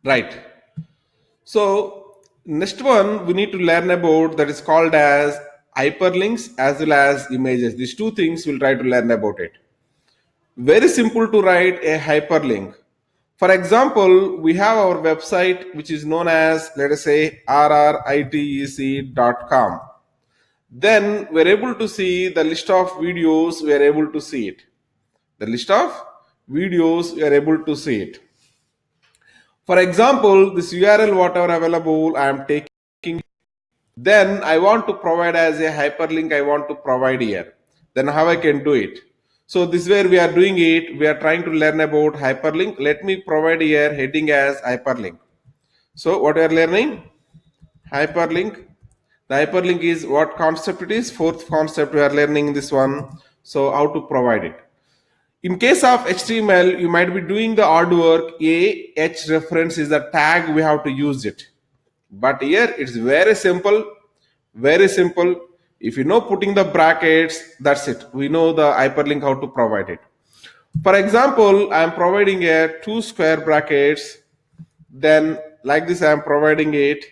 right? So next one we need to learn about that is called as hyperlinks as well as images. These two things we'll try to learn about it. Very simple to write a hyperlink. For example, we have our website which is known as, let us say, rritec.com. Then we're able to see the list of videos, we are able to see it. The list of videos, we are able to see it. For example, this URL whatever available, I am taking. Then I want to provide as a hyperlink, I want to provide here. Then how I can do it? So this is where we are doing it. We are trying to learn about hyperlink. Let me provide here heading as hyperlink. So what we are learning? Hyperlink. The hyperlink is what concept it is? Fourth concept we are learning this one. So how to provide it. In case of HTML, you might be doing the hard work. H reference is the tag we have to use it. But here it's very simple. Very simple. If you know putting the brackets, that's it. We know the hyperlink how to provide it. For example, I am providing a 2 square brackets. Then like this I am providing it.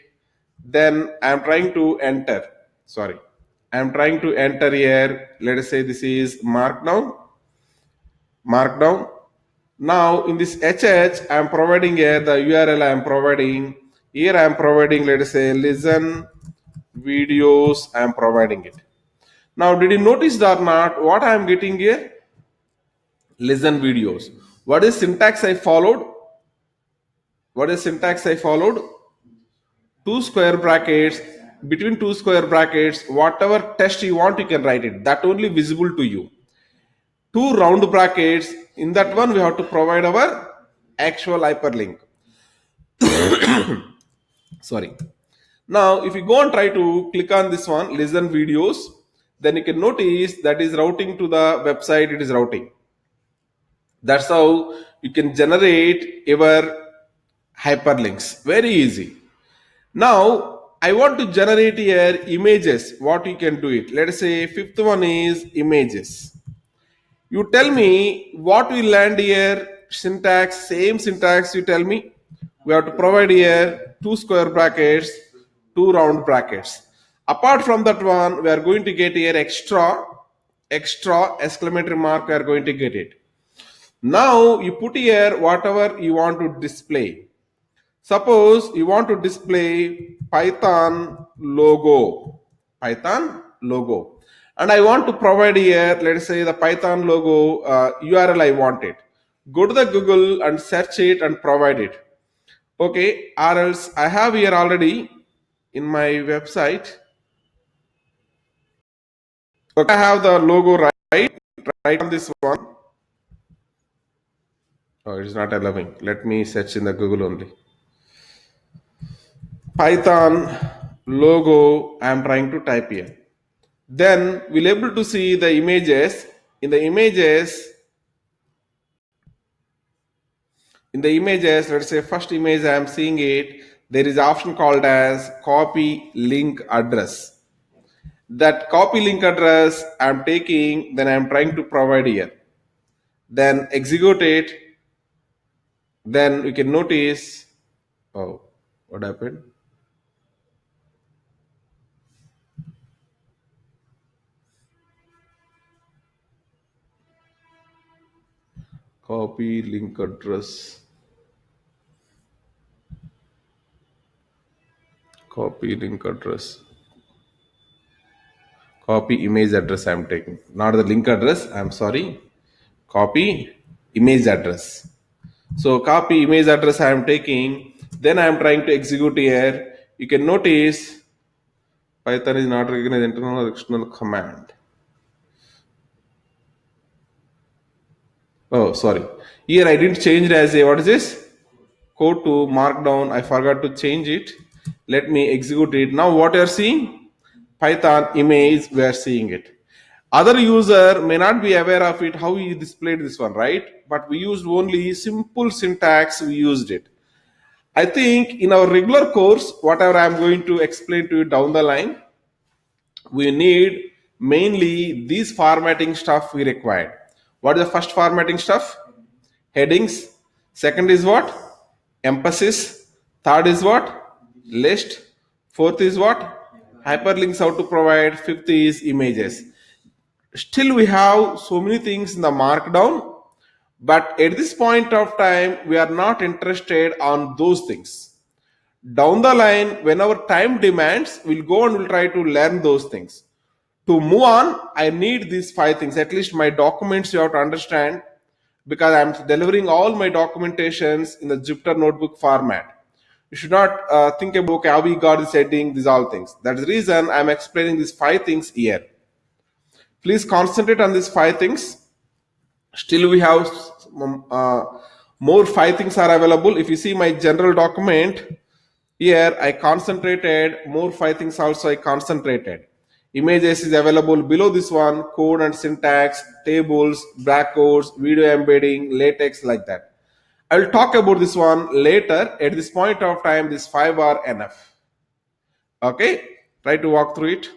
Then I am trying to enter. Sorry. I am trying to enter here. Let us say this is Markdown. Markdown. Now in this HH I am providing here the URL I am providing. Here I am providing, let us say, listen videos, I am providing it. Now did you notice or not what I am getting here? Listen videos. What is syntax I followed? What is syntax I followed? 2 square brackets. Between 2 square brackets, whatever text you want you can write it. That only visible to you. 2 round brackets. In that one we have to provide our actual hyperlink. Sorry. Now if you go and try to click on this one, listen videos, then you can notice that is routing to the website. It is routing. That's how you can generate your hyperlinks. Very easy. Now I want to generate here images. What you can do it? Let us say fifth one is images. You tell me what we learned here. Syntax, same syntax you tell me. We have to provide here 2 square brackets, 2 round brackets. Apart from that one, we are going to get here extra exclamatory mark, we are going to get it. Now you put here whatever you want to display. Suppose you want to display Python logo. Python logo. And I want to provide here, let's say the Python logo URL I want it. Go to the Google and search it and provide it. Okay, or else I have here already in my website. Okay, I have the logo right on this one. Oh, it's not allowing. Let me search in the Google only. Python logo I am trying to type here. Then we'll able to see the images. In the images, let's say first image I am seeing it, there is an option called as copy link address. That copy link address I am taking, then I am trying to provide here. Then execute it. Then we can notice, oh, what happened? Copy link address. Copy link address. Copy image address I am taking. Not the link address, I am sorry. Copy image address. So copy image address I am taking. Then I am trying to execute here. You can notice Python is not recognized internal or external command. Oh, sorry. Here I didn't change it as a, what is this? Code to Markdown. I forgot to change it. Let me execute it. Now what you are seeing? Python image, we are seeing it. Other user may not be aware of it, how we displayed this one, right? But we used only simple syntax, we used it. I think in our regular course, whatever I'm going to explain to you down the line, we need mainly these formatting stuff we required. What is the first formatting stuff? Headings. Second is what? Emphasis. Third is what? List. Fourth is what? Hyperlinks how to provide. Fifth is images. Still we have so many things in the Markdown, but at this point of time we are not interested on those things. Down the line, when our time demands, we'll go and we'll try to learn those things. To move on, I need these 5 things. At least my documents you have to understand, because I'm delivering all my documentations in the Jupyter notebook format. You should not think about, okay, how we got this heading, these all things. That's the reason I'm explaining these 5 things here. Please concentrate on these 5 things. Still we have more 5 things are available. If you see my general document, here I concentrated more 5 things also I concentrated. Images is available below this one, code and syntax, tables, barcodes, video embedding, latex, like that. I will talk about this one later. At this point of time, these 5 are enough. Okay, try to walk through it.